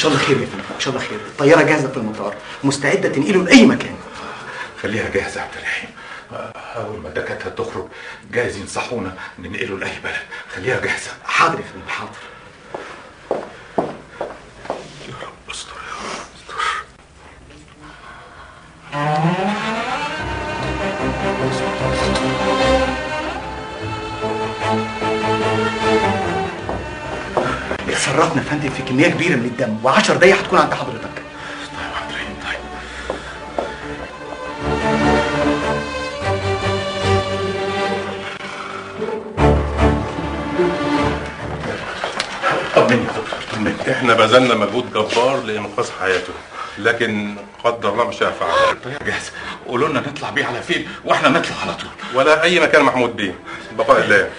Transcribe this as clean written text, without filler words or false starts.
شاء الله خير يا فندم، ان شاء الله خير. الطياره جاهزه في المطار، مستعده تنقله لاي مكان. خليها جاهزه يا عبد الرحيم، اول ما الدكاتره تخرج جايز ينصحونا ننقله لاي بلد. خليها جاهزه. حاضر يا فندم، حاضر. يا رب استر يا رب استر. اتصرفنا يا فندم في كميه كبيره من الدم، و10 دقايق هتكون عند حضرتك. طيب يا عبد الرحيم، طيب. طمني يا دكتور، طمني. احنا بذلنا مجهود جبار لانقاذ حياته، لكن قدر الله ما شاء فعل. الطياره جاهزه، قولوا لنا نطلع بيه على فين واحنا نطلع على طول. ولا اي مكان محمود بيه، بقاء الله.